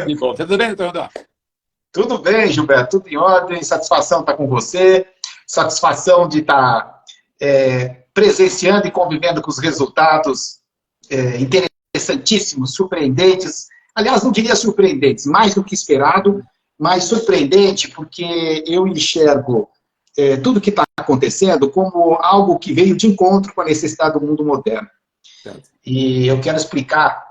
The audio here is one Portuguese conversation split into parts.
Que bom. Tudo bem, doutor Randolph? Tudo bem, Gilberto, tudo em ordem. Satisfação estar com você. Satisfação de estar presenciando e convivendo com os resultados interessantíssimos, surpreendentes. Aliás, não diria surpreendentes, mais do que esperado, mas surpreendente, porque eu enxergo tudo que está acontecendo como algo que veio de encontro com a necessidade do mundo moderno. Certo. E eu quero explicar,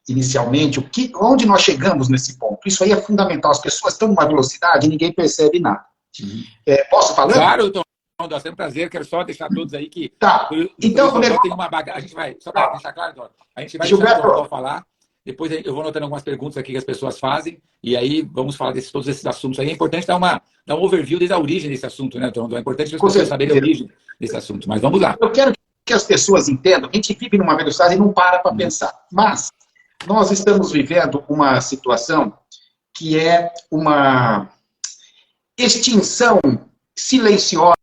inicialmente, onde nós chegamos nesse ponto. Isso aí é fundamental. As pessoas estão numa velocidade e ninguém percebe nada. Uhum. Posso falar? Claro, doutor. É um prazer, quero só deixar todos aí que... Tá. Então, tem uma bagagem. A gente vai, só para deixar claro, doutor, a gente vai deixar o doutor falar, depois eu vou anotando algumas perguntas aqui que as pessoas fazem, e aí vamos falar todos esses assuntos aí. É importante dar um overview desde a origem desse assunto, né, doutor? É importante as pessoas saberem a origem desse assunto, mas vamos lá. Eu quero que as pessoas entendam, a gente vive numa velocidade e não para pensar, mas nós estamos vivendo uma situação que é uma extinção silenciosa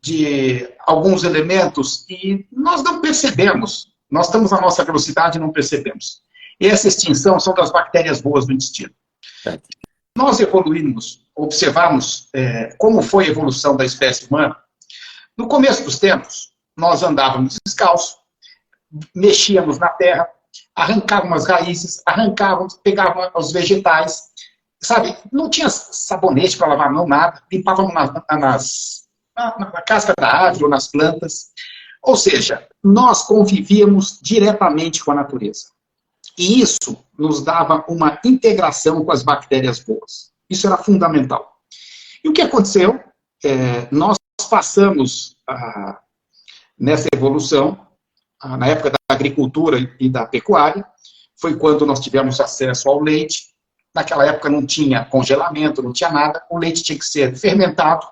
de alguns elementos e nós não percebemos. Nós estamos na nossa velocidade e não percebemos. E essa extinção são das bactérias boas do intestino. Nós evoluímos, observamos como foi a evolução da espécie humana. No começo dos tempos, nós andávamos descalços, mexíamos na terra, arrancávamos as raízes, pegávamos os vegetais, sabe? Não tinha sabonete para lavar a mão, nada. Limpávamos na casca da árvore ou nas plantas. Ou seja, nós convivíamos diretamente com a natureza. E isso nos dava uma integração com as bactérias boas. Isso era fundamental. E o que aconteceu? Nós passamos nessa evolução, na época da agricultura e da pecuária, foi quando nós tivemos acesso ao leite. Naquela época não tinha congelamento, não tinha nada, o leite tinha que ser fermentado.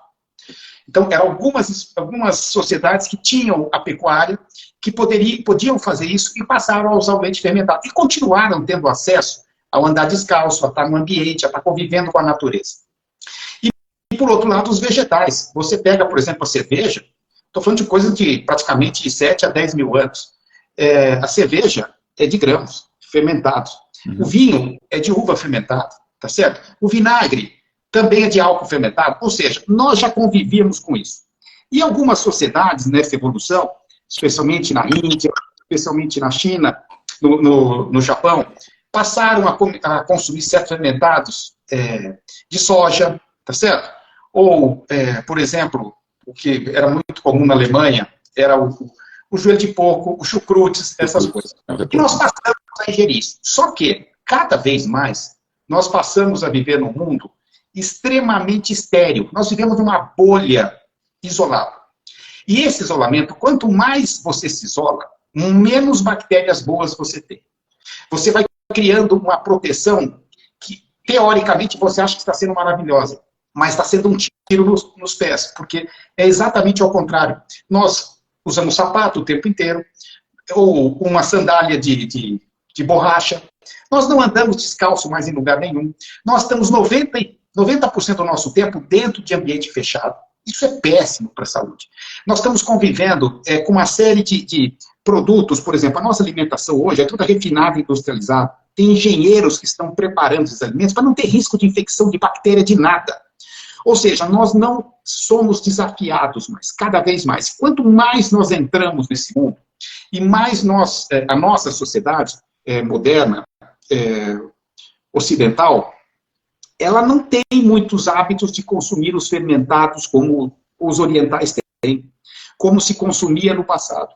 Então, eram algumas sociedades que tinham a pecuária, que podiam fazer isso e passaram a usar o leite fermentado. E continuaram tendo acesso ao andar descalço, a estar no ambiente, a estar convivendo com a natureza. E, por outro lado, os vegetais. Você pega, por exemplo, a cerveja, estou falando de coisas de praticamente 7 a 10 mil anos. A cerveja é de grãos fermentados. O vinho é de uva fermentada, tá certo? O vinagre também é de álcool fermentado, ou seja, nós já convivíamos com isso. E algumas sociedades nessa evolução, especialmente na Índia, especialmente na China, no Japão, passaram a consumir certos fermentados de soja, tá certo? Ou, por exemplo, o que era muito comum na Alemanha, era o joelho de porco, o chucrutes, essas coisas. E nós passamos a ingerir isso. Só que, cada vez mais, nós passamos a viver num mundo extremamente estéril. Nós vivemos numa bolha isolada. E esse isolamento, quanto mais você se isola, menos bactérias boas você tem. Você vai criando uma proteção que, teoricamente, você acha que está sendo maravilhosa, mas está sendo um tiro nos pés, porque é exatamente ao contrário. Nós usamos sapato o tempo inteiro, ou uma sandália de borracha. Nós não andamos descalço mais em lugar nenhum. Nós estamos 90% do nosso tempo dentro de ambiente fechado. Isso é péssimo para a saúde. Nós estamos convivendo com uma série de produtos, por exemplo, a nossa alimentação hoje é toda refinada e industrializada. Tem engenheiros que estão preparando esses alimentos para não ter risco de infecção de bactéria de nada. Ou seja, nós não somos desafiados mais, cada vez mais. Quanto mais nós entramos nesse mundo, e mais a nossa sociedade moderna, ocidental, ela não tem muitos hábitos de consumir os fermentados como os orientais têm, como se consumia no passado.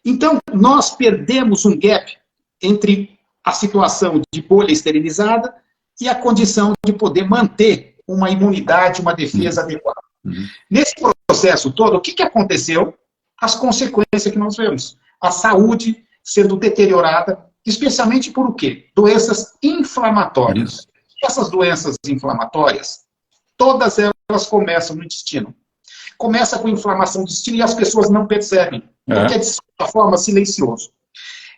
Então, nós perdemos um gap entre a situação de bolha esterilizada e a condição de poder manter uma imunidade, uma defesa adequada. Nesse processo todo, o que aconteceu? As consequências que nós vemos. A saúde sendo deteriorada, especialmente por o quê? Doenças inflamatórias. Essas doenças inflamatórias, todas elas começam no intestino. Começa com inflamação do intestino e as pessoas não percebem, porque é de certa forma silencioso.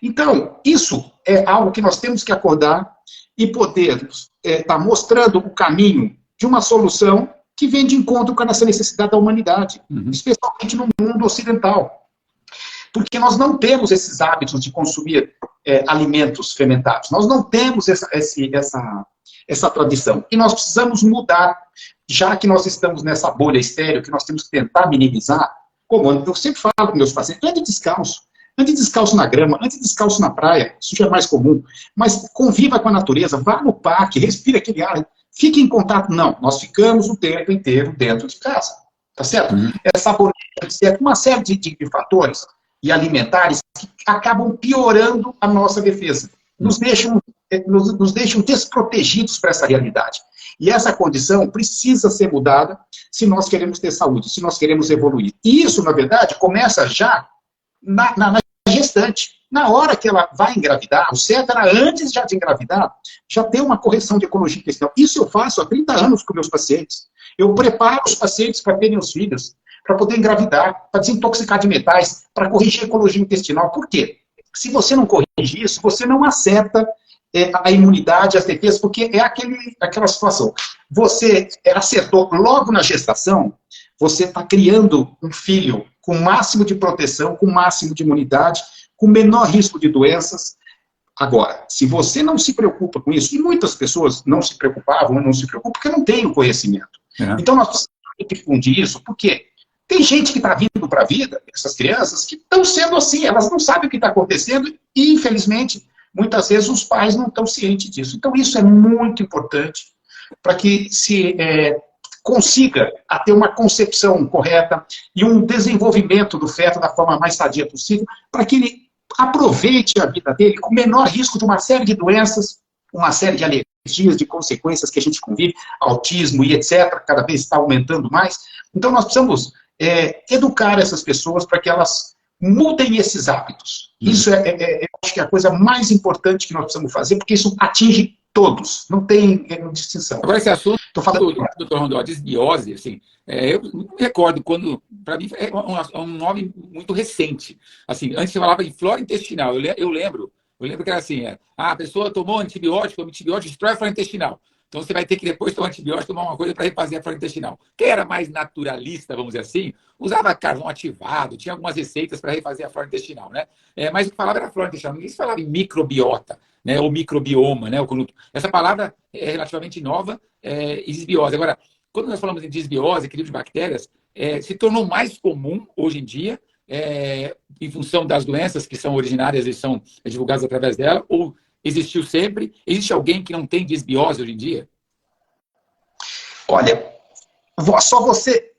Então, isso é algo que nós temos que acordar e poder estar mostrando o caminho de uma solução que vem de encontro com essa necessidade da humanidade, especialmente no mundo ocidental. Porque nós não temos esses hábitos de consumir alimentos fermentados. Nós não temos essa tradição. E nós precisamos mudar, já que nós estamos nessa bolha estéril, que nós temos que tentar minimizar. Como eu sempre falo com meus pacientes, ande descalço. Ande descalço na grama, ande descalço na praia, isso já é mais comum. Mas conviva com a natureza, vá no parque, respire aquele ar, fique em contato. Não, nós ficamos o tempo inteiro dentro de casa, tá certo? Essa bolha é uma série de fatores e alimentares que acabam piorando a nossa defesa. Nos deixam desprotegidos para essa realidade. E essa condição precisa ser mudada se nós queremos ter saúde, se nós queremos evoluir. E isso, na verdade, começa já na gestante. Na hora que ela vai engravidar, o certo era antes já de engravidar, já ter uma correção de ecologia intestinal. Isso eu faço há 30 anos com meus pacientes. Eu preparo os pacientes para terem os filhos, para poder engravidar, para desintoxicar de metais, para corrigir a ecologia intestinal. Por quê? Se você não corrige isso, você não acerta a imunidade, as defesas, porque é aquela situação. Você acertou logo na gestação, você está criando um filho com o máximo de proteção, com o máximo de imunidade, com o menor risco de doenças. Agora, se você não se preocupa com isso, e muitas pessoas não se preocupavam, não se preocupam, porque não tem o conhecimento. Então, nós precisamos difundir isso, porque tem gente que está vindo para a vida, essas crianças, que estão sendo assim, elas não sabem o que está acontecendo, e, infelizmente, muitas vezes os pais não estão cientes disso. Então, isso é muito importante para que se consiga ter uma concepção correta e um desenvolvimento do feto da forma mais sadia possível, para que ele aproveite a vida dele com o menor risco de uma série de doenças, uma série de alergias, de consequências que a gente convive, autismo e etc., cada vez está aumentando mais. Então, nós precisamos educar essas pessoas para que elas mudem esses hábitos. Isso eu acho que é a coisa mais importante que nós precisamos fazer, porque isso atinge todos, não tem distinção. Agora, esse assunto, doutor Rondon, a desbiose, assim, eu me recordo quando, para mim, é um nome muito recente. Assim, antes se falava em flora intestinal. Eu lembro que era assim, a pessoa tomou antibiótico destrói a flora intestinal. Então, você vai ter que depois tomar antibiótico, tomar uma coisa para refazer a flora intestinal. Quem era mais naturalista, vamos dizer assim, usava carvão ativado, tinha algumas receitas para refazer a flora intestinal, né? Mas o que falava era flora intestinal. Ninguém se falava em microbiota, né? Ou microbioma, né? Essa palavra é relativamente nova, e desbiose. Agora, quando nós falamos em desbiose, equilíbrio de bactérias, se tornou mais comum hoje em dia, em função das doenças que são originárias e são divulgadas através dela, ou existiu sempre? Existe alguém que não tem desbiose hoje em dia? Olha, só você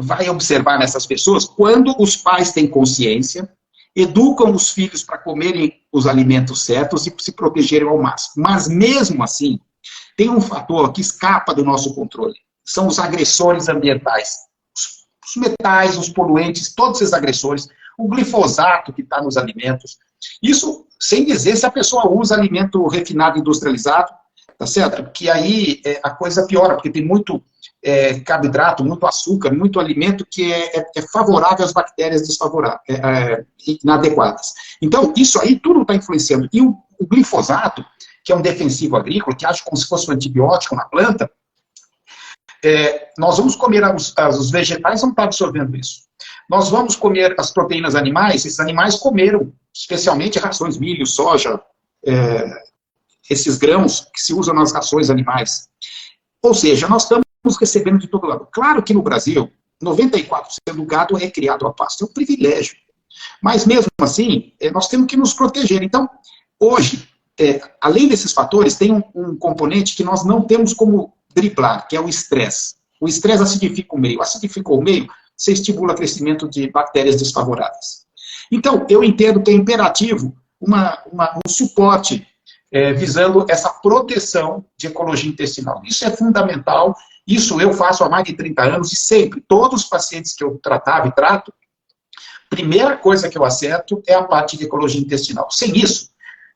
vai observar nessas pessoas quando os pais têm consciência, educam os filhos para comerem os alimentos certos e se protegerem ao máximo. Mas mesmo assim, tem um fator que escapa do nosso controle. São os agressores ambientais. Os metais, os poluentes, todos esses agressores, o glifosato que está nos alimentos. Isso, sem dizer se a pessoa usa alimento refinado industrializado, tá certo? Que aí a coisa piora, porque tem muito carboidrato, muito açúcar, muito alimento que é favorável às bactérias inadequadas. Então, isso aí tudo está influenciando. E o glifosato, que é um defensivo agrícola, que age como se fosse um antibiótico na planta, nós vamos comer os vegetais, não estão absorvendo isso. Nós vamos comer as proteínas animais, esses animais comeram, especialmente rações, milho, soja, esses grãos que se usam nas rações animais. Ou seja, nós estamos recebendo de todo lado. Claro que no Brasil, 94% do gado é criado a pasto, é um privilégio. Mas mesmo assim, nós temos que nos proteger. Então, hoje, além desses fatores, tem um componente que nós não temos como driblar, que é o estresse. O estresse acidifica o meio. Acidificou o meio, você estimula o crescimento de bactérias desfavoráveis. Então, eu entendo que é imperativo um suporte visando essa proteção de ecologia intestinal. Isso é fundamental, isso eu faço há mais de 30 anos e sempre, todos os pacientes que eu tratava e trato, primeira coisa que eu acerto é a parte de ecologia intestinal. Sem isso,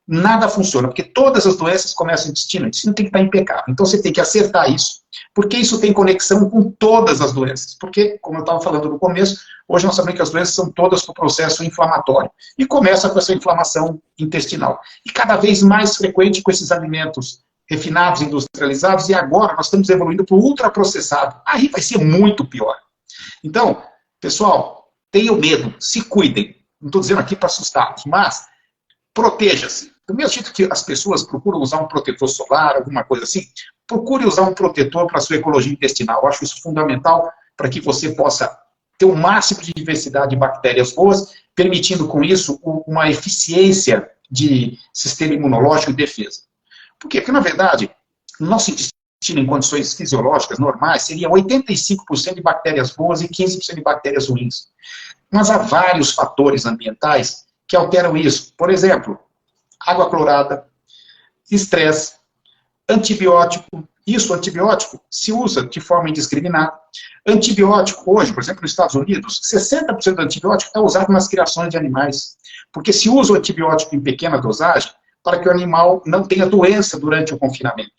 nada funciona, porque todas as doenças começam no intestino, o intestino tem que estar impecável. Então você tem que acertar isso, porque isso tem conexão com todas as doenças. Porque, como eu estava falando no começo, hoje nós sabemos que as doenças são todas por processo inflamatório. E começa com essa inflamação intestinal. E cada vez mais frequente com esses alimentos refinados, industrializados, e agora nós estamos evoluindo para o ultraprocessado. Aí vai ser muito pior. Então, pessoal, tenham medo, se cuidem. não estou dizendo aqui para assustá-los, mas proteja-se. Do mesmo jeito que as pessoas procuram usar um protetor solar, alguma coisa assim, procure usar um protetor para a sua ecologia intestinal. Eu acho isso fundamental para que você possa ter o máximo de diversidade de bactérias boas, permitindo com isso uma eficiência de sistema imunológico e defesa. Por quê? Porque, na verdade, no nosso intestino, em condições fisiológicas normais, seria 85% de bactérias boas e 15% de bactérias ruins. Mas há vários fatores ambientais que alteram isso. Por exemplo, água clorada, estresse, antibiótico. Isso, antibiótico, se usa de forma indiscriminada. Antibiótico, hoje, por exemplo, nos Estados Unidos, 60% do antibiótico é usado nas criações de animais. Porque se usa o antibiótico em pequena dosagem para que o animal não tenha doença durante o confinamento.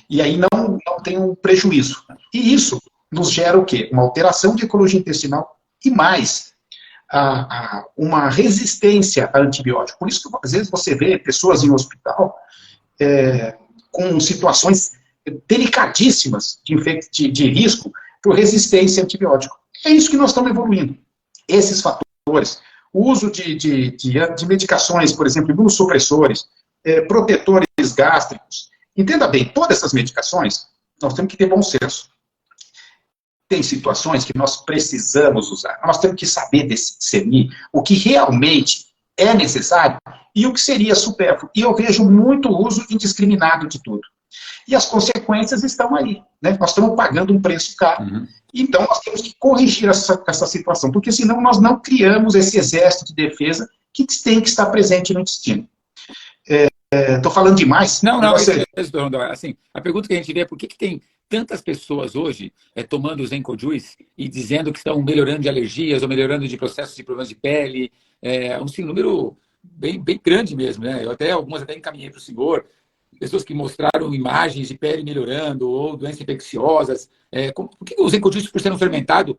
E aí não tem um prejuízo. E isso nos gera o quê? Uma alteração de ecologia intestinal e mais, uma resistência a antibiótico. Por isso que, às vezes, você vê pessoas em hospital com situações delicadíssimas de risco por resistência a antibiótico. É isso que nós estamos evoluindo. Esses fatores, o uso de medicações, por exemplo, imunossupressores, protetores gástricos. Entenda bem, todas essas medicações, nós temos que ter bom senso. Tem situações que nós precisamos usar. Nós temos que saber discernir o que realmente é necessário e o que seria supérfluo. E eu vejo muito uso indiscriminado de tudo. E as consequências estão aí. Né? Nós estamos pagando um preço caro. Então, nós temos que corrigir essa situação, porque senão nós não criamos esse exército de defesa que tem que estar presente no intestino. Estou falando demais? Não, assim, a pergunta que a gente vê é por que tem tantas pessoas hoje tomando os Encojuice e dizendo que estão melhorando de alergias ou melhorando de processos de problemas de pele. É um número bem grande mesmo, né? Algumas até encaminhei para o senhor, pessoas que mostraram imagens de pele melhorando ou doenças infecciosas. Por que os Encojuice, por ser um fermentado,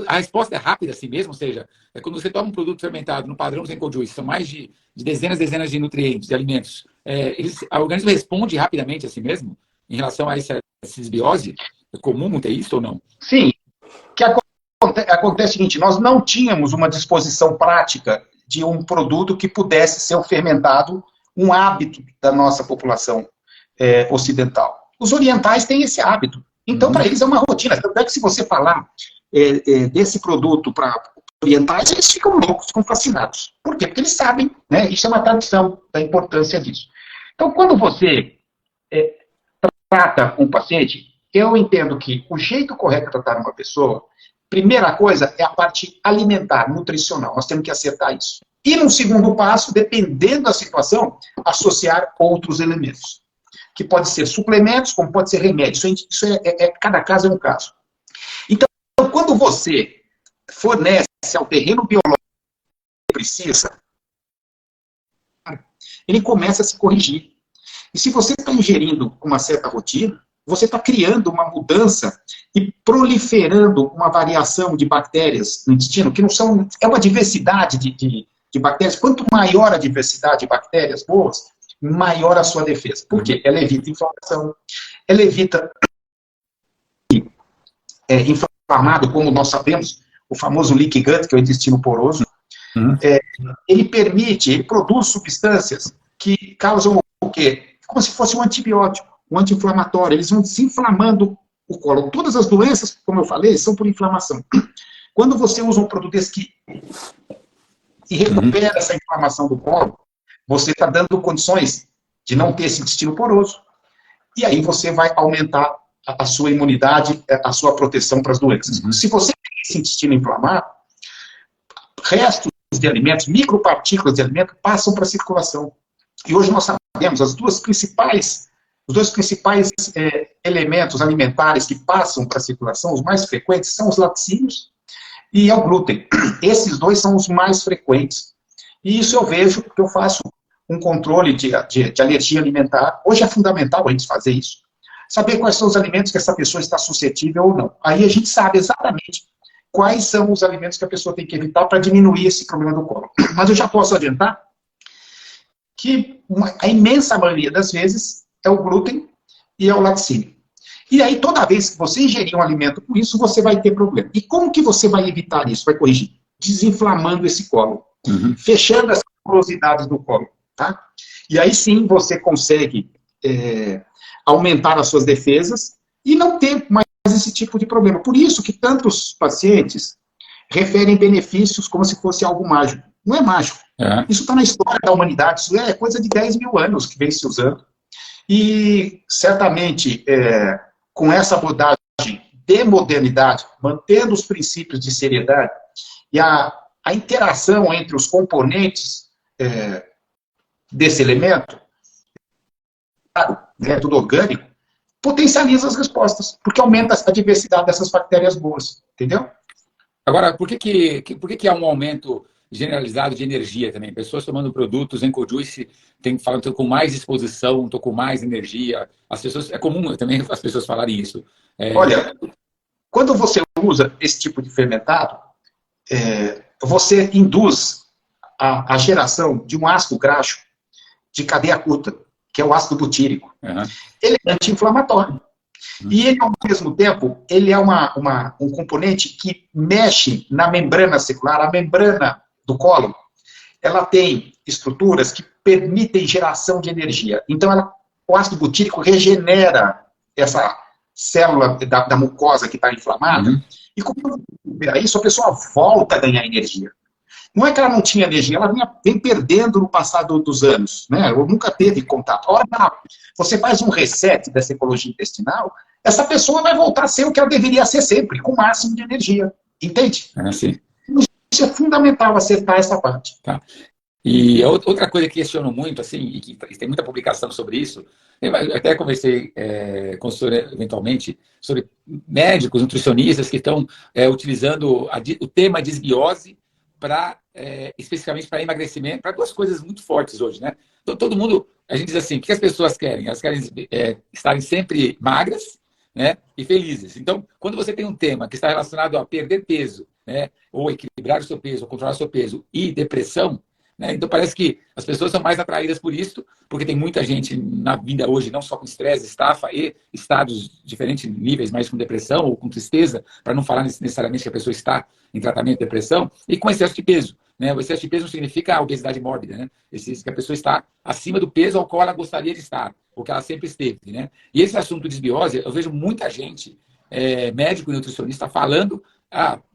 a resposta é rápida assim mesmo? Ou seja, quando você toma um produto fermentado no padrão dos Encojuice, são mais de dezenas de nutrientes, de alimentos, o organismo responde rapidamente assim mesmo em relação a essa desbiose? É comum ter isso ou não? Sim. O que acontece é o seguinte, nós não tínhamos uma disposição prática de um produto que pudesse ser fermentado, um hábito da nossa população ocidental. Os orientais têm esse hábito. Então, para eles é uma rotina. Tanto é que se você falar desse produto para orientais, eles ficam loucos, ficam fascinados. Por quê? Porque eles sabem, né? Isso é uma tradição da importância disso. Então, quando você trata um paciente, eu entendo que o jeito correto de tratar uma pessoa, primeira coisa é a parte alimentar, nutricional. Nós temos que acertar isso. E no segundo passo, dependendo da situação, associar outros elementos. Que pode ser suplementos, como pode ser remédios. Isso cada caso é um caso. Então, quando você fornece ao terreno biológico que precisa, ele começa a se corrigir. E se você está ingerindo uma certa rotina, você está criando uma mudança e proliferando uma variação de bactérias no intestino, que não são... É uma diversidade de bactérias. Quanto maior a diversidade de bactérias boas, maior a sua defesa. Por quê? Ela evita inflamação. Ela evita inflamado, como nós sabemos, o famoso leaky gut, que é o intestino poroso. Ele produz substâncias que causam o quê? Como se fosse um antibiótico, um anti-inflamatório. Eles vão desinflamando o colo. Todas as doenças, como eu falei, são por inflamação. Quando você usa um produto desse e recupera essa inflamação do colo, você está dando condições de não ter esse intestino poroso. E aí você vai aumentar a sua imunidade, a sua proteção para as doenças. Se você tem esse intestino inflamado, restos de alimentos, micropartículas de alimento, passam para a circulação. E hoje nós sabemos, os dois principais elementos alimentares que passam para a circulação, os mais frequentes, são os laticínios e o glúten. Esses dois são os mais frequentes. E isso eu vejo, porque eu faço um controle de alergia alimentar. Hoje é fundamental a gente fazer isso. Saber quais são os alimentos que essa pessoa está suscetível ou não. Aí a gente sabe exatamente quais são os alimentos que a pessoa tem que evitar para diminuir esse problema do colo. Mas eu já posso adiantar que a imensa maioria das vezes é o glúten e é o laticínio. E aí, toda vez que você ingerir um alimento com isso, você vai ter problema. E como que você vai evitar isso, vai corrigir? Desinflamando esse colo. fechando as porosidades do colo, tá? E aí sim você consegue aumentar as suas defesas e não ter mais esse tipo de problema. Por isso que tantos pacientes referem benefícios como se fosse algo mágico. Não é mágico. Isso está na história da humanidade, isso é coisa de 10 mil anos que vem se usando. E, certamente, com essa abordagem de modernidade, mantendo os princípios de seriedade e a interação entre os componentes desse elemento, tudo orgânico, potencializa as respostas, porque aumenta a diversidade dessas bactérias boas, entendeu? Agora, por que há um aumento generalizado de energia também? Pessoas tomando produtos em Encojuice falam que estou com mais disposição, estou com mais energia. É comum também as pessoas falarem isso. Olha, quando você usa esse tipo de fermentado, você induz a geração de um ácido graxo de cadeia curta, que é o ácido butírico. Ele é anti-inflamatório. E ele, ao mesmo tempo, ele é um componente que mexe na membrana celular. A membrana do cólon, ela tem estruturas que permitem geração de energia. Então, o ácido butírico regenera essa célula da mucosa que está inflamada, e como isso, a pessoa volta a ganhar energia. Não é que ela não tinha energia, ela vem perdendo no passado dos anos, né? Ou nunca teve contato. A hora que você faz um reset dessa ecologia intestinal, essa pessoa vai voltar a ser o que ela deveria ser sempre, com o máximo de energia. Entende? Sim. Isso é fundamental, acertar essa parte. Tá. E outra coisa que questiono muito, assim, e que tem muita publicação sobre isso, eu até conversei com o senhor, eventualmente, sobre médicos, nutricionistas que estão utilizando o tema disbiose especificamente para emagrecimento, para duas coisas muito fortes hoje, né? Então, todo mundo, a gente diz assim, o que as pessoas querem? Elas querem estarem sempre magras, né, e felizes. Então, quando você tem um tema que está relacionado a perder peso, né, ou equilibrar o seu peso, ou controlar o seu peso, e depressão, né, então parece que as pessoas são mais atraídas por isso, porque tem muita gente na vida hoje, não só com estresse, estafa e estados de diferentes níveis, mas com depressão ou com tristeza, para não falar necessariamente que a pessoa está em tratamento de depressão, e com excesso de peso. Né? O excesso de peso não significa a obesidade mórbida, né? Que a pessoa está acima do peso ao qual ela gostaria de estar, ou que ela sempre esteve. Né? E esse assunto de desbiose, eu vejo muita gente, médico e nutricionista, falando: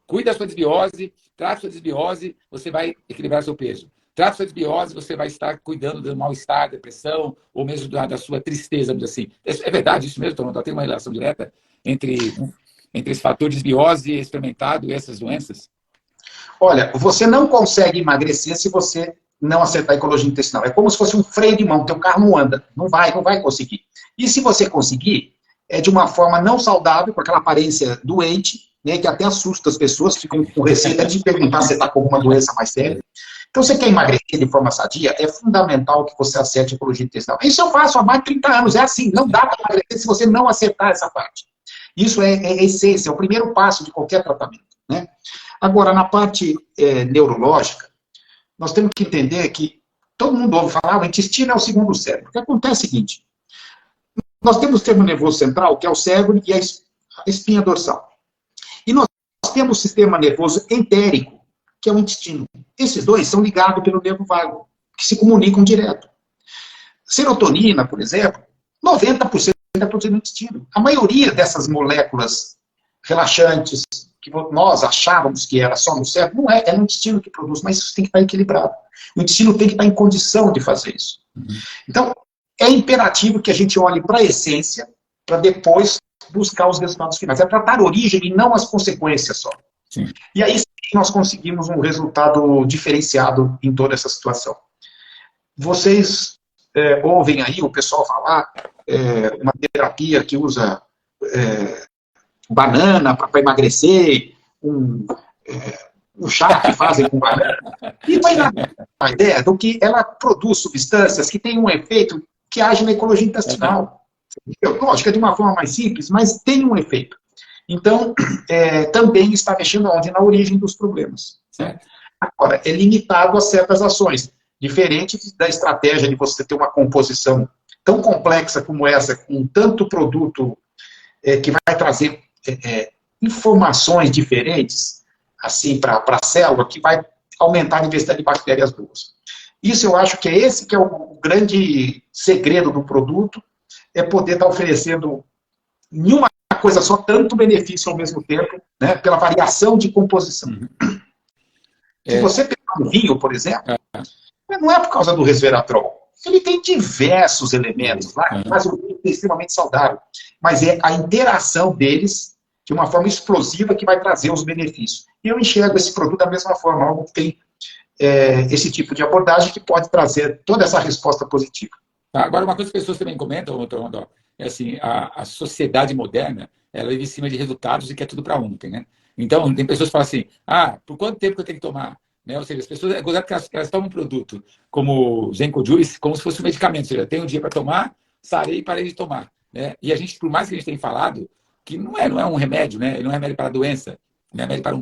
cuide da sua desbiose, trate sua desbiose, você vai equilibrar seu peso. Trata sua desbiose, você vai estar cuidando do mal-estar, depressão, ou mesmo da sua tristeza, vamos dizer assim. É verdade isso mesmo, Toronto? Tem uma relação direta entre esse fator de desbiose experimentado e essas doenças? Olha, você não consegue emagrecer se você não acertar a ecologia intestinal. É como se fosse um freio de mão, teu carro não anda, não vai conseguir. E se você conseguir, é de uma forma não saudável, com aquela aparência doente, né, que até assusta as pessoas, ficam com receita de perguntar se você está com alguma doença mais séria. Então, você quer emagrecer de forma sadia, é fundamental que você acerte a ecologia intestinal. Isso eu faço há mais de 30 anos, é assim, não dá para emagrecer se você não acertar essa parte. Isso é essência, é o primeiro passo de qualquer tratamento. Né? Agora, na parte neurológica, nós temos que entender que todo mundo ouve falar, o intestino é o segundo cérebro. O que acontece é o seguinte, nós temos o sistema nervoso central, que é o cérebro, e a espinha dorsal. E nós temos o sistema nervoso entérico, que é o intestino. Esses dois são ligados pelo nervo vago, que se comunicam direto. Serotonina, por exemplo, 90% é produzida no intestino. A maioria dessas moléculas relaxantes, que nós achávamos que era só no cérebro, não é, é no intestino que produz, mas isso tem que estar equilibrado. O intestino tem que estar em condição de fazer isso. Então, é imperativo que a gente olhe para a essência, para depois buscar os resultados finais. É tratar a origem e não as consequências só. Sim. E aí nós conseguimos um resultado diferenciado em toda essa situação. Vocês ouvem aí o pessoal falar uma terapia que usa banana para emagrecer, um chá que fazem com banana. E vai dar a ideia do que ela produz substâncias que têm um efeito que age na ecologia intestinal. Lógico, é de uma forma mais simples, mas tem um efeito. Então, também está mexendo onde? Na origem dos problemas. Certo? Agora, é limitado a certas ações, diferente da estratégia de você ter uma composição tão complexa como essa, com tanto produto que vai trazer informações diferentes, assim, para a célula, que vai aumentar a diversidade de bactérias boas. Isso eu acho que é esse que é o grande segredo do produto, é poder estar oferecendo em uma coisa só tanto benefício ao mesmo tempo, né, pela variação de composição. Se você pegar um vinho, por exemplo, não é por causa do resveratrol. Ele tem diversos elementos lá que fazem o vinho extremamente saudável, mas é a interação deles de uma forma explosiva que vai trazer os benefícios. E eu enxergo esse produto da mesma forma, algo que tem esse tipo de abordagem que pode trazer toda essa resposta positiva. Agora, uma coisa que as pessoas também comentam, doutor Rondó, é assim, a sociedade moderna, ela vive em cima de resultados e quer tudo para ontem, né? Então, tem pessoas que falam assim, por quanto tempo que eu tenho que tomar? Né? Ou seja, as pessoas, é gozado que elas tomam um produto como o Zenco Juice, como se fosse um medicamento, ou seja, tem um dia para tomar, sarei e parei de tomar. Né? E a gente, por mais que a gente tenha falado, que não é um remédio, né? Ele não é remédio para a doença, não é remédio para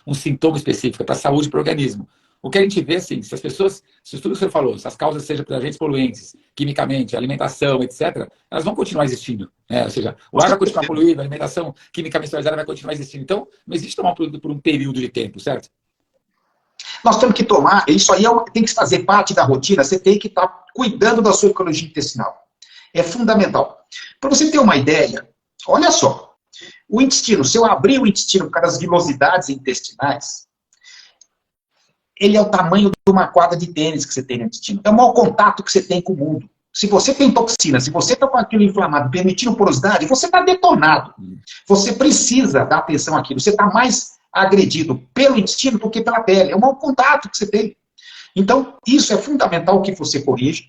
um sintoma específico, é para a saúde para o organismo. O que a gente vê, assim, se as pessoas, se tudo que você falou, se as causas sejam por agentes poluentes, quimicamente, alimentação, etc., elas vão continuar existindo. Né? Ou seja, o ar vai continuar poluído, a alimentação química menstrualizada vai continuar existindo. Então, não existe tomar um produto por um período de tempo, certo? Nós temos que tomar, isso aí tem que fazer parte da rotina, você tem que estar cuidando da sua ecologia intestinal. É fundamental. Para você ter uma ideia, olha só, o intestino, se eu abrir o intestino por causa das vilosidades intestinais, ele é o tamanho de uma quadra de tênis que você tem no intestino. É o maior contato que você tem com o mundo. Se você tem toxina, se você está com aquilo inflamado, permitindo porosidade, você está detonado. Você precisa dar atenção àquilo. Você está mais agredido pelo intestino do que pela pele. É o maior contato que você tem. Então, isso é fundamental que você corrija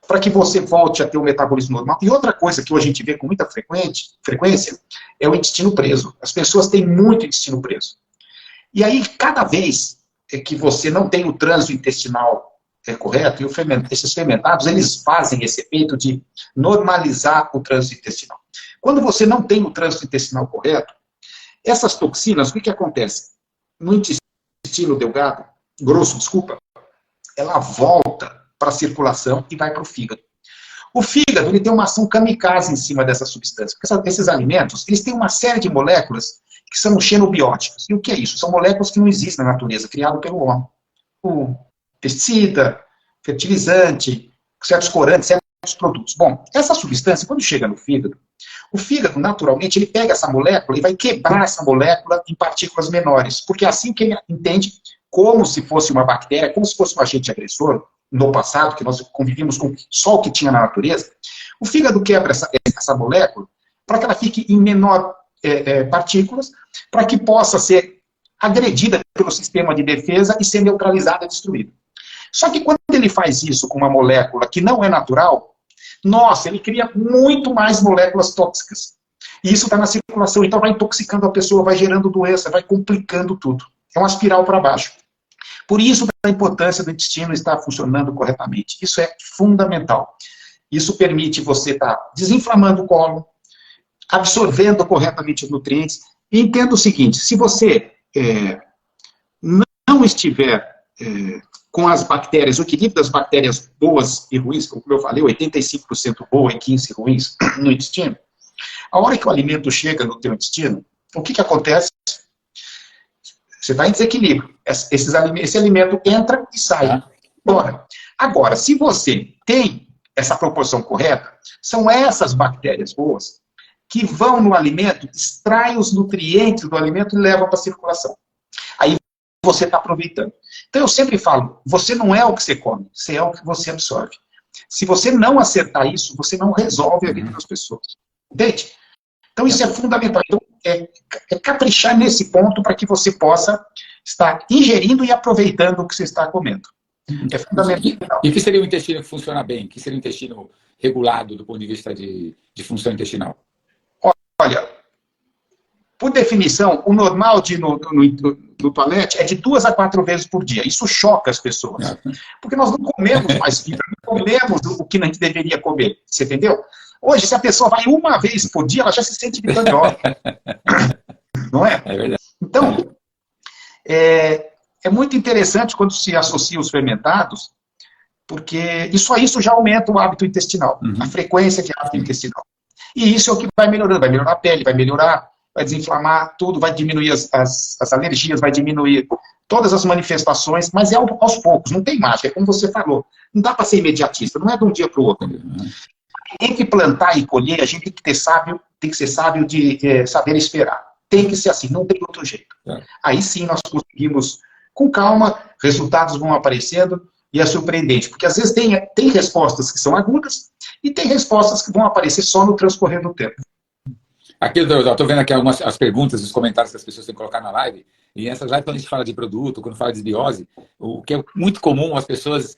para que você volte a ter um metabolismo normal. E outra coisa que hoje a gente vê com muita frequência é o intestino preso. As pessoas têm muito intestino preso. E aí, cada vez que você não tem o trânsito intestinal correto, e esses fermentados, eles fazem esse efeito de normalizar o trânsito intestinal. Quando você não tem o trânsito intestinal correto, essas toxinas, o que acontece? No intestino delgado, grosso, desculpa, ela volta para a circulação e vai para o fígado. O fígado, ele tem uma ação kamikaze em cima dessa substância. Porque esses alimentos, eles têm uma série de moléculas que são xenobióticas. E o que é isso? São moléculas que não existem na natureza, criadas pelo homem. O pesticida, fertilizante, certos corantes, certos produtos. Bom, essa substância, quando chega no fígado, o fígado, naturalmente, ele pega essa molécula e vai quebrar essa molécula em partículas menores. Porque é assim que ele entende como se fosse uma bactéria, como se fosse um agente agressor, no passado, que nós convivíamos com só o que tinha na natureza, o fígado quebra essa molécula para que ela fique em menor partículas, para que possa ser agredida pelo sistema de defesa e ser neutralizada, destruída. Só que quando ele faz isso com uma molécula que não é natural, nossa, ele cria muito mais moléculas tóxicas. E isso está na circulação, então vai intoxicando a pessoa, vai gerando doença, vai complicando tudo. É uma espiral para baixo. Por isso a importância do intestino estar funcionando corretamente. Isso é fundamental. Isso permite você estar desinflamando o colo, absorvendo corretamente os nutrientes. E entenda o seguinte, se você não estiver com as bactérias, o equilíbrio das bactérias boas e ruins, como eu falei, 85% boa e 15% ruins no intestino, a hora que o alimento chega no teu intestino, o que acontece? Você está em desequilíbrio. Esse alimento entra e sai. Agora, se você tem essa proporção correta, são essas bactérias boas que vão no alimento, extraem os nutrientes do alimento e levam para a circulação. Aí você está aproveitando. Então eu sempre falo, você não é o que você come, você é o que você absorve. Se você não acertar isso, você não resolve a vida das pessoas. Entende? Então isso é fundamental. Então, é caprichar nesse ponto para que você possa estar ingerindo e aproveitando o que você está comendo. É fundamental. E o que seria um intestino que funciona bem? O que seria um intestino regulado do ponto de vista de função intestinal? Olha, por definição, o normal no toalete é de 2 a 4 vezes por dia. Isso choca as pessoas. Porque nós não comemos mais fibra, não comemos o que a gente deveria comer. Você entendeu? Hoje, se a pessoa vai uma vez por dia, ela já se sente vitoriosa. Não é? É verdade. Então, é muito interessante quando se associa os fermentados, porque isso já aumenta o hábito intestinal, a frequência de hábito intestinal. E isso é o que vai melhorando, vai melhorar a pele, vai melhorar vai desinflamar tudo, vai diminuir as alergias, vai diminuir todas as manifestações, mas é aos poucos, não tem mágica, é como você falou. Não dá para ser imediatista, não é de um dia para o outro. Tem que plantar e colher, a gente tem que tem que ser sábio de saber esperar. Tem que ser assim, não tem outro jeito. Aí sim nós conseguimos, com calma, resultados vão aparecendo e é surpreendente, porque às vezes tem respostas que são agudas e tem respostas que vão aparecer só no transcorrer do tempo. Aqui, eu estou vendo aqui algumas as perguntas, os comentários que as pessoas têm que colocar na live, e nessas lives, quando a gente fala de produto, quando fala de desbiose, o que é muito comum as pessoas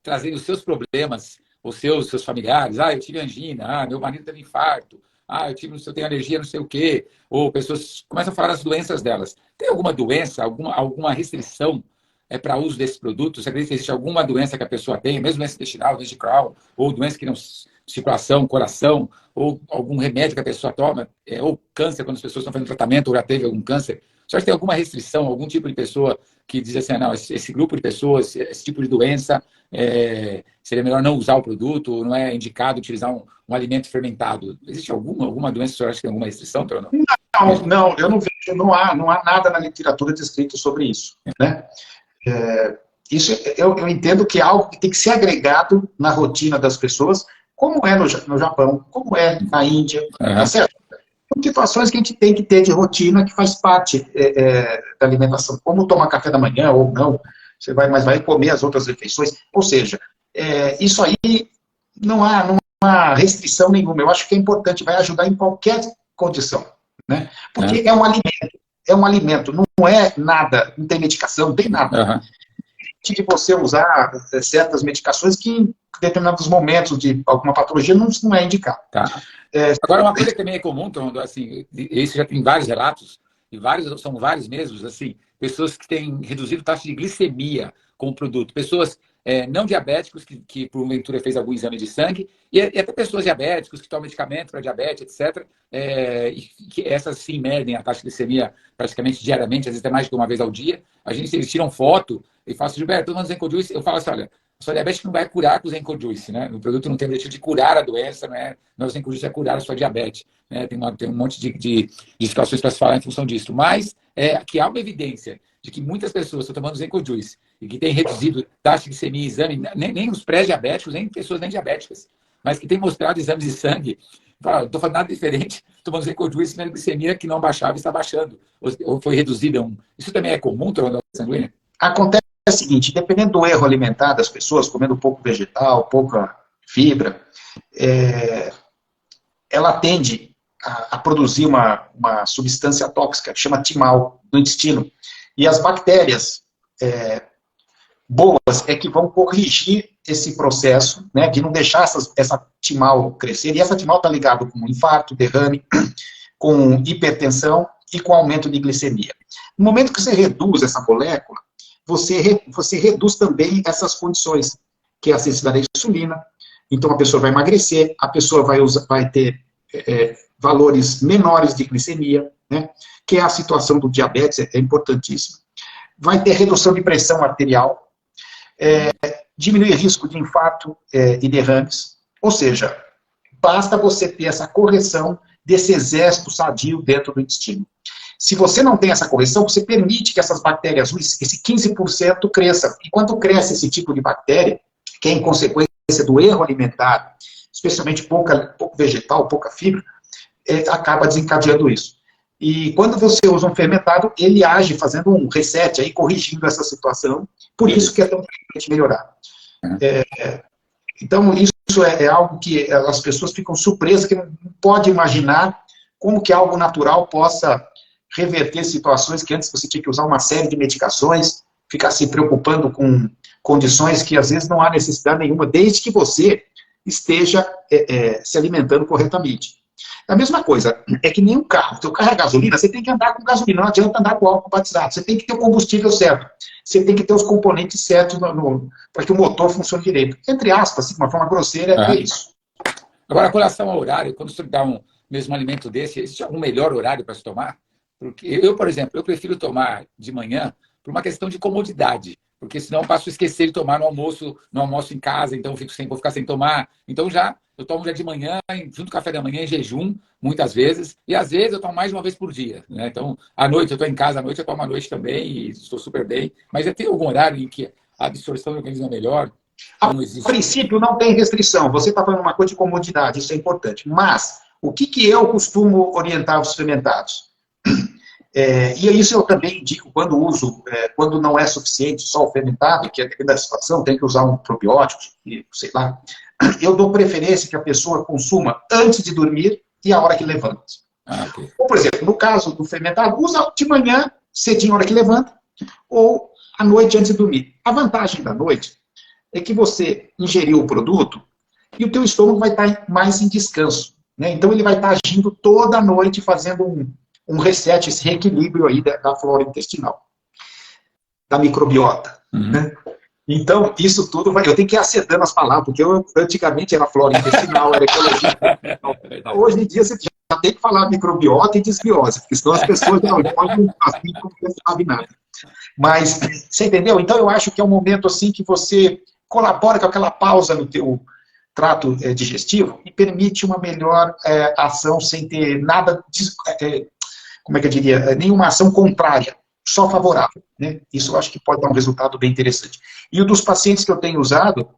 trazerem os seus problemas, os seus familiares, eu tive angina, meu marido teve infarto, eu tenho alergia, não sei o quê, ou pessoas começam a falar das doenças delas. Tem alguma doença, alguma restrição para uso desses produtos? Você acredita que existe alguma doença que a pessoa tem, mesmo doença intestinal, doença de Crohn, ou doença que não... circulação, coração, ou algum remédio que a pessoa toma, ou câncer, quando as pessoas estão fazendo tratamento, ou já teve algum câncer. Você acha que tem alguma restrição, algum tipo de pessoa que diz assim, não, esse grupo de pessoas, esse tipo de doença, seria melhor não usar o produto, não é indicado utilizar um alimento fermentado? Existe alguma doença, o senhor acha que tem alguma restrição, ou não? Não, eu não vejo, não há nada na literatura descrito sobre isso, né? Isso eu entendo que é algo que tem que ser agregado na rotina das pessoas, como é no Japão, como é na Índia, tá certo? São situações que a gente tem que ter de rotina, que faz parte da alimentação. Como tomar café da manhã ou não, mas vai comer as outras refeições. Ou seja, isso aí não há restrição nenhuma. Eu acho que é importante, vai ajudar em qualquer condição, né? Porque é um alimento, não é nada, não tem medicação, não tem nada. De você usar certas medicações que em determinados momentos de alguma patologia não é indicado. Agora, uma coisa que também é comum, Tom, assim, isso já tem vários relatos, e são vários mesmos, assim, pessoas que têm reduzido taxa de glicemia com o produto, pessoas não diabéticos que porventura fez algum exame de sangue, e até pessoas diabéticas que tomam medicamento para diabetes, etc., e que essas sim medem a taxa de glicemia praticamente diariamente, às vezes até mais de uma vez ao dia. Eles tiram foto e falam assim, Gilberto, todo mundo Zenco Juice, eu falo assim, olha, a sua diabetes não vai curar com o Zenco Juice, né? O produto não tem o objetivo de curar a doença, não o Zenco Juice é curar a sua diabetes, né? Tem um monte de situações para se falar em função disso, mas que há uma evidência de que muitas pessoas estão tomando Zenco Juice e que têm reduzido taxa de glicemia em exame, nem os pré-diabéticos, nem pessoas nem diabéticas, mas que têm mostrado exames de sangue, não estou fazendo nada diferente, tomando Zenco Juice, minha glicemia que não baixava está baixando, ou foi reduzida. Isso também é comum, tornando sanguínea? Acontece o seguinte, dependendo do erro alimentar das pessoas, comendo pouco vegetal, pouca fibra, ela tende a produzir uma substância tóxica, que chama timal, no intestino. E as bactérias boas que vão corrigir esse processo, né, de não deixar essa timal crescer. E essa timal está ligada com infarto, derrame, com hipertensão e com aumento de glicemia. No momento que você reduz essa molécula, você reduz também essas condições, que é a sensibilidade à insulina. Então, a pessoa vai emagrecer, a pessoa vai ter valores menores de glicemia, né, que é a situação do diabetes, é importantíssimo. Vai ter redução de pressão arterial, diminuir risco de infarto e derrames. Ou seja, basta você ter essa correção desse exército sadio dentro do intestino. Se você não tem essa correção, você permite que essas bactérias ruins, esse 15% cresça. E quando cresce esse tipo de bactéria, que é em consequência do erro alimentar, especialmente pouco vegetal, pouca fibra, acaba desencadeando isso. E quando você usa um fermentado, ele age fazendo um reset, aí, corrigindo essa situação. Por isso que é tão importante melhorar. Então, isso é algo que as pessoas ficam surpresas, que não pode imaginar como que algo natural possa reverter situações que antes você tinha que usar uma série de medicações, ficar se preocupando com condições que às vezes não há necessidade nenhuma, desde que você esteja se alimentando corretamente. A mesma coisa, é que nem um carro. O seu carro é gasolina, você tem que andar com gasolina, não adianta andar com álcool batizado. Você tem que ter o combustível certo. Você tem que ter os componentes certos para que o motor funcione direito. Entre aspas, de uma forma grosseira, é isso. Agora, com relação ao horário, quando você dá mesmo alimento desse, existe algum melhor horário para se tomar? Porque eu, por exemplo, eu prefiro tomar de manhã, por uma questão de comodidade, porque senão eu passo a esquecer de tomar no almoço em casa, então vou ficar sem tomar. Então eu tomo já de manhã, junto com o café da manhã, em jejum, muitas vezes, e às vezes eu tomo mais de uma vez por dia, né? Então, à noite, eu estou em casa, à noite eu tomo à noite também, e estou super bem. Mas tem algum horário em que a absorção do organismo é melhor? A princípio, não tem restrição. Você está falando uma coisa de comodidade, isso é importante. Mas, o que eu costumo orientar os fermentados? E isso eu também indico quando uso, quando não é suficiente só o fermentado, que é dependendo da situação, tem que usar um probiótico, sei lá. Eu dou preferência que a pessoa consuma antes de dormir e a hora que levanta. Okay. Ou, por exemplo, no caso do fermentado, usa de manhã, cedinho, a hora que levanta, ou à noite antes de dormir. A vantagem da noite é que você ingeriu o produto e o teu estômago vai estar mais em descanso, né? Então ele vai estar agindo toda a noite, fazendo um reset, esse reequilíbrio aí da flora intestinal, da microbiota. Né? Então, isso tudo vai... Eu tenho que ir acertando as palavras, porque antigamente era flora intestinal, era ecologia. Hoje em dia você já tem que falar microbiota e desbiose, porque senão as pessoas não assim, não sabem nada. Mas, você entendeu? Então, eu acho que é um momento assim que você colabora com aquela pausa no teu trato digestivo e permite uma melhor ação sem ter nada, como é que eu diria, nenhuma ação contrária, só favorável. Né? Isso eu acho que pode dar um resultado bem interessante. E o dos pacientes que eu tenho usado,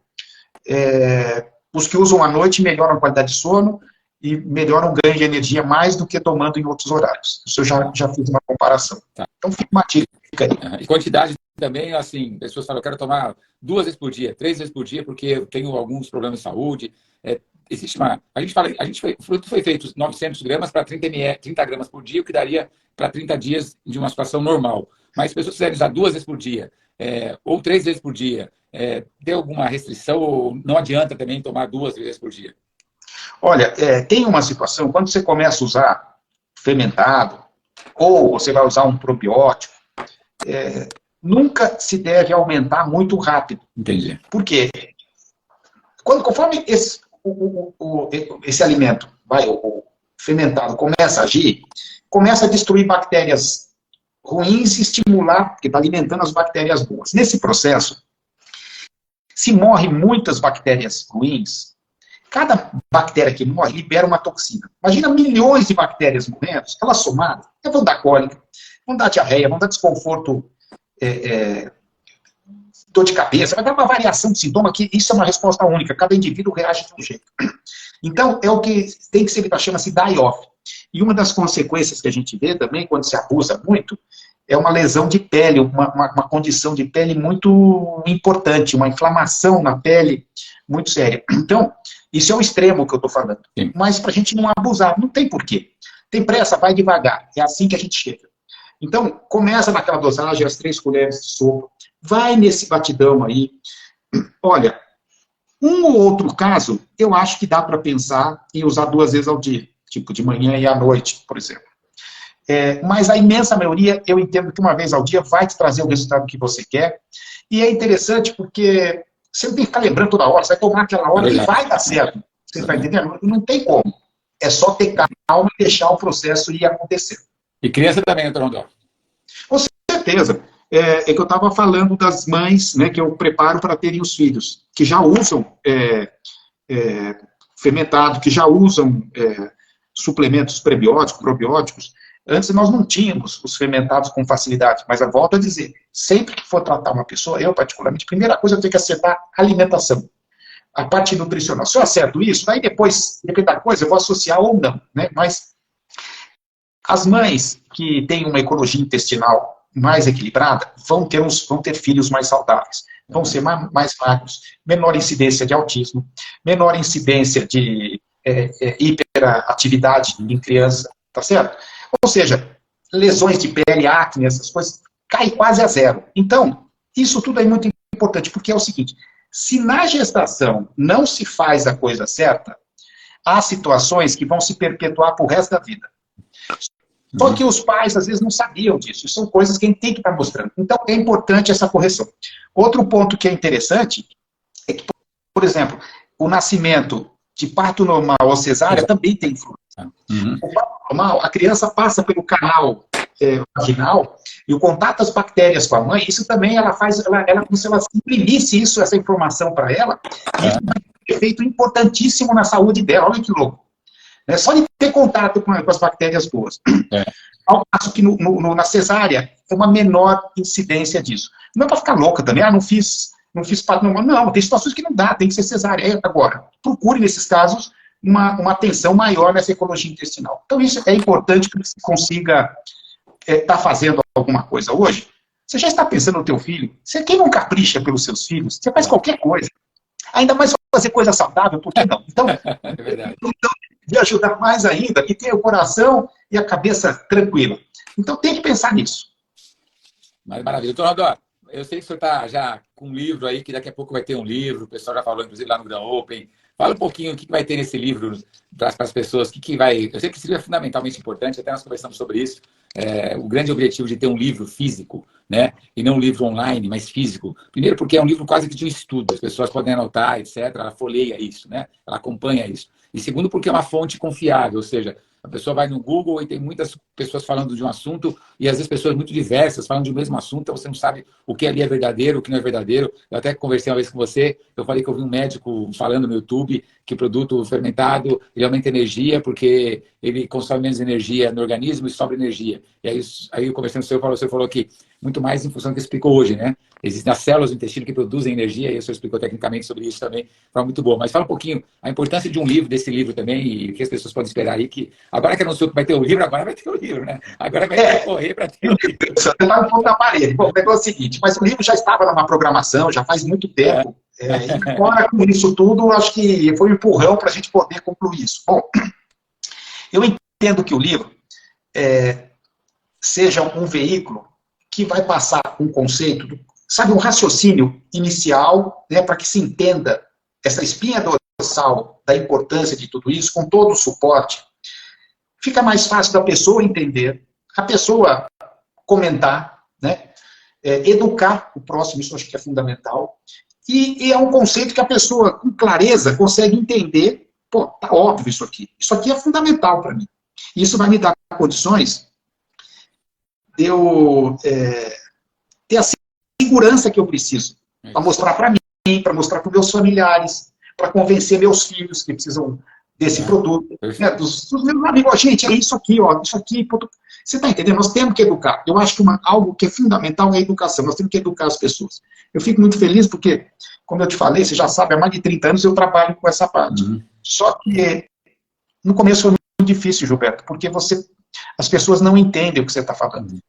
os que usam à noite melhoram a qualidade de sono e melhoram o ganho de energia mais do que tomando em outros horários. Isso eu já fiz uma comparação. Tá. Então fica uma dica aí. E quantidade também, assim, pessoas falam, eu quero tomar 2 vezes por dia, 3 vezes por dia, porque eu tenho alguns problemas de saúde. Existe uma... o produto foi feito 900 gramas para 30 gramas por dia, o que daria para 30 dias de uma situação normal. Mas se as pessoas quiserem usar 2 vezes por dia, ou 3 vezes por dia, tem alguma restrição ou não adianta também tomar 2 vezes por dia? Olha, tem uma situação, quando você começa a usar fermentado, ou você vai usar um probiótico, nunca se deve aumentar muito rápido. Entendi. Por quê? Conforme esse alimento, o fermentado, começa a agir, começa a destruir bactérias ruins e estimular, porque está alimentando as bactérias boas. Nesse processo, se morre muitas bactérias ruins, cada bactéria que morre libera uma toxina. Imagina milhões de bactérias morrendo, elas somadas, vão dar cólica, vão dar diarreia, vão dar desconforto, dor de cabeça, vai dar uma variação de sintoma, que isso é uma resposta única, cada indivíduo reage de um jeito. Então, é o que tem que ser evitado, chama-se die-off. E uma das consequências que a gente vê também, quando se abusa muito, é uma lesão de pele, uma condição de pele muito importante, uma inflamação na pele muito séria. Então, isso é o extremo que eu estou falando. Sim. Mas para a gente não abusar, não tem porquê. Tem pressa, vai devagar, é assim que a gente chega. Então, começa naquela dosagem, as 3 colheres de sopa, vai nesse batidão aí. Olha, um ou outro caso, eu acho que dá para pensar em usar 2 vezes ao dia, tipo de manhã e à noite, por exemplo. Mas a imensa maioria, eu entendo que 1 vez ao dia vai te trazer o resultado que você quer. E é interessante porque você não tem que ficar lembrando toda hora, você vai tomar aquela hora e vai dar certo. Você está entendendo? Não tem como. É só ter calma e deixar o processo ir acontecer. E criança também, Dr. Rondon? Com certeza. É que eu estava falando das mães, né, que eu preparo para terem os filhos, que já usam fermentado, que já usam suplementos prebióticos, probióticos. Antes nós não tínhamos os fermentados com facilidade, mas eu volto a dizer, sempre que for tratar uma pessoa, eu particularmente, a primeira coisa eu tenho que acertar a alimentação, a parte nutricional. Se eu acerto isso, aí depois, depende da coisa, eu vou associar ou não, né? Mas as mães que têm uma ecologia intestinal mais equilibrada vão ter filhos mais saudáveis, vão ser mais magros, menor incidência de autismo, menor incidência de hiperatividade em criança, tá certo? Ou seja, lesões de pele, acne, essas coisas, cai quase a zero. Então, isso tudo é muito importante, porque é o seguinte, se na gestação não se faz a coisa certa, há situações que vão se perpetuar para o resto da vida. Só que os pais, às vezes, não sabiam disso. São coisas que a gente tem que estar mostrando. Então, é importante essa correção. Outro ponto que é interessante é que, por exemplo, o nascimento de parto normal ou cesárea também tem influência. Uhum. O parto normal, a criança passa pelo canal vaginal e o contato das bactérias com a mãe, isso também ela faz, ela como se ela imprimisse isso, essa informação para ela, e isso vai ter um efeito importantíssimo na saúde dela. Olha que louco. Só de ter contato com as bactérias boas. Ao passo que na cesárea é uma menor incidência disso. Não é para ficar louca também, não fiz parto normal. Não, tem situações que não dá, tem que ser cesárea. Agora, procure nesses casos uma atenção maior nessa ecologia intestinal. Então, isso é importante que você consiga estar fazendo alguma coisa hoje. Você já está pensando no teu filho? Quem não capricha pelos seus filhos? Você faz qualquer coisa. Ainda mais fazer coisa saudável, por que não? Então, é verdade. De ajudar mais ainda, e ter o coração e a cabeça tranquila. Então, tem que pensar nisso. Mas maravilha. Doutor Rondó, eu sei que o senhor está já com um livro aí, que daqui a pouco vai ter um livro, o pessoal já falou, inclusive, lá no Gran Open. Fala um pouquinho o que vai ter nesse livro para as pessoas, o que vai... Eu sei que esse livro é fundamentalmente importante, até nós conversamos sobre isso. O grande objetivo de ter um livro físico, né? E não um livro online, mas físico. Primeiro porque é um livro quase que de um estudo, as pessoas podem anotar, etc. Ela folheia isso, né? Ela acompanha isso. E segundo porque é uma fonte confiável, ou seja, a pessoa vai no Google e tem muitas pessoas falando de um assunto e às vezes pessoas muito diversas falando de um mesmo assunto, então você não sabe o que ali é verdadeiro, o que não é verdadeiro. Eu até conversei uma vez com você, eu falei que eu vi um médico falando no YouTube que o produto fermentado ele aumenta energia porque ele consome menos energia no organismo e sobra energia. E aí eu conversando com você falou que muito mais em função do que explicou hoje, né? Existem as células do intestino que produzem energia, e o senhor explicou tecnicamente sobre isso também, foi muito boa. Mas fala um pouquinho a importância de um livro, desse livro também, e o que as pessoas podem esperar aí, que agora que anunciou que vai ter o livro, agora vai ter o livro, né? Agora vai ter que correr para ter o livro. Você está no ponto da parede. Bom, o negócio é o seguinte, mas o livro já estava numa programação, já faz muito tempo, e agora com isso tudo, acho que foi um empurrão para a gente poder concluir isso. Bom, eu entendo que o livro seja um veículo que vai passar um conceito, sabe, um raciocínio inicial, né, para que se entenda essa espinha dorsal da importância de tudo isso, com todo o suporte. Fica mais fácil da pessoa entender, a pessoa comentar, né, educar o próximo, isso eu acho que é fundamental. E é um conceito que a pessoa, com clareza, consegue entender. Pô, tá óbvio isso aqui. Isso aqui é fundamental para mim. Isso vai me dar condições de eu ter a segurança que eu preciso para mostrar para mim, para mostrar para os meus familiares, para convencer meus filhos que precisam desse produto, né, dos meus amigos. Gente, é isso aqui, ó, isso aqui. Você está entendendo? Nós temos que educar. Eu acho que algo que é fundamental é a educação. Nós temos que educar as pessoas. Eu fico muito feliz porque, como eu te falei, você já sabe, há mais de 30 anos eu trabalho com essa parte. Só que no começo foi muito difícil, Gilberto, porque as pessoas não entendem o que você está falando.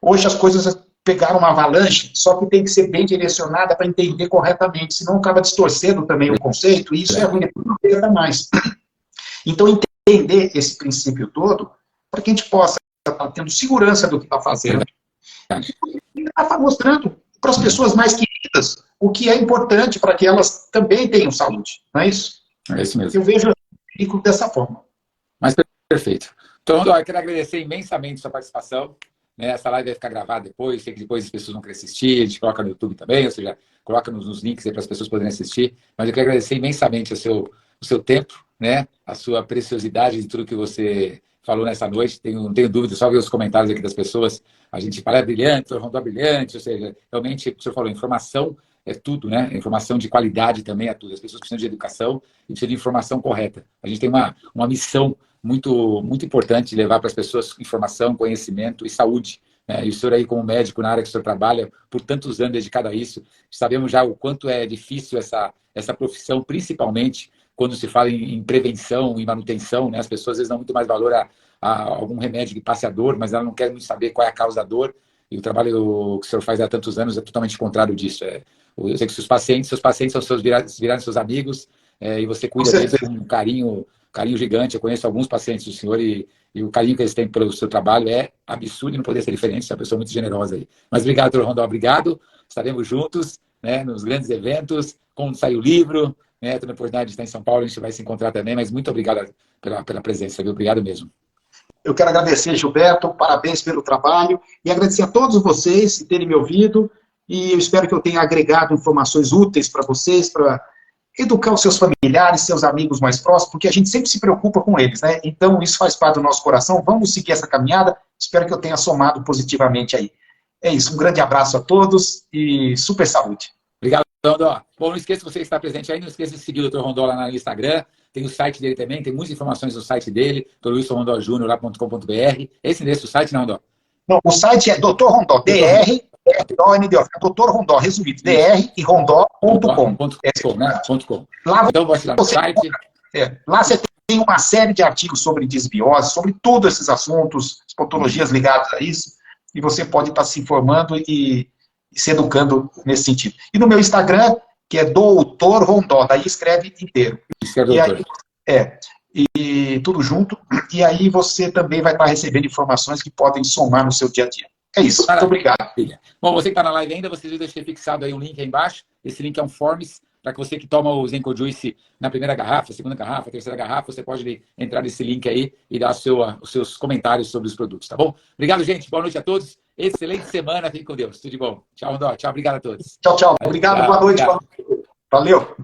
Hoje as coisas pegaram uma avalanche, só que tem que ser bem direcionada para entender corretamente, senão acaba distorcendo também o conceito, e isso é ruim, não pega mais. Então, entender esse princípio todo, para que a gente possa estar tendo segurança do que está fazendo, e está mostrando para as pessoas mais queridas o que é importante para que elas também tenham saúde, não é isso? É isso mesmo. Eu vejo o dessa forma. Mas perfeito. Então, eu quero agradecer imensamente a sua participação. Essa live vai ficar gravada depois, sei que depois as pessoas vão querer assistir, a gente coloca no YouTube também, ou seja, coloca nos links aí para as pessoas poderem assistir. Mas eu quero agradecer imensamente o seu tempo, né? A sua preciosidade de tudo que você falou nessa noite. Não tenho dúvida, só ver os comentários aqui das pessoas. A gente fala brilhante, o Rondó brilhante, ou seja, realmente, o que o senhor falou, informação é tudo, né? Informação de qualidade também é tudo. As pessoas precisam de educação e precisam de informação correta. A gente tem uma missão muito, muito importante de levar para as pessoas informação, conhecimento e saúde. E o senhor aí, como médico, na área que o senhor trabalha, por tantos anos dedicado a isso, sabemos já o quanto é difícil essa profissão, principalmente quando se fala em prevenção e manutenção, né? As pessoas às vezes dão muito mais valor a algum remédio que passe a dor, mas elas não querem muito saber qual é a causa da dor. E o trabalho que o senhor faz há tantos anos é totalmente contrário disso. Eu sei que seus pacientes são viraram seus amigos, e você cuida deles com um carinho gigante. Eu conheço alguns pacientes do senhor e o carinho que eles têm pelo seu trabalho é absurdo e não poderia ser diferente. Você é uma pessoa muito generosa aí. Mas obrigado, doutor Rondó, obrigado. Estaremos juntos, né, nos grandes eventos, quando sair o livro, né, tendo a oportunidade de estar em São Paulo, a gente vai se encontrar também, mas muito obrigado pela presença, viu? Obrigado mesmo. Eu quero agradecer, Gilberto, parabéns pelo trabalho e agradecer a todos vocês por terem me ouvido e eu espero que eu tenha agregado informações úteis para vocês, para educar os seus familiares, seus amigos mais próximos, porque a gente sempre se preocupa com eles, né? Então, isso faz parte do nosso coração. Vamos seguir essa caminhada. Espero que eu tenha somado positivamente aí. É isso. Um grande abraço a todos e super saúde. Obrigado, Rondó. Bom, não esqueça que você está presente aí. Não esqueça de seguir o Dr. Rondó lá no Instagram. Tem o site dele também. Tem muitas informações no site dele, drwilsonrondojunior.com.br. Esse endereço do site, não, Rondó? Não, o site é Dr. Rondó, DR, Dr. Rondó, resumido, DR e rondó.com. Né? Lá então, você lá no site. Lá você tem uma série de artigos sobre desbiose, sobre todos esses assuntos, as patologias ligadas a isso, e você pode estar se informando e se educando nesse sentido. E no meu Instagram, que é Doutor Rondó, daí escreve inteiro. Escreve doutor. E tudo junto, e aí você também vai estar recebendo informações que podem somar no seu dia a dia. É isso, muito obrigado. Bom, você que está na live ainda, vocês deixem fixado aí um link aí embaixo. Esse link é um Forms, para que você que toma o Zenco Juice na primeira garrafa, segunda garrafa, terceira garrafa, você pode entrar nesse link aí e dar os seus comentários sobre os produtos, tá bom? Obrigado, gente. Boa noite a todos. Excelente semana. Fique com Deus. Tudo de bom. Tchau, Rondó. Tchau, obrigado a todos. Tchau, tchau. Obrigado, boa noite. Valeu.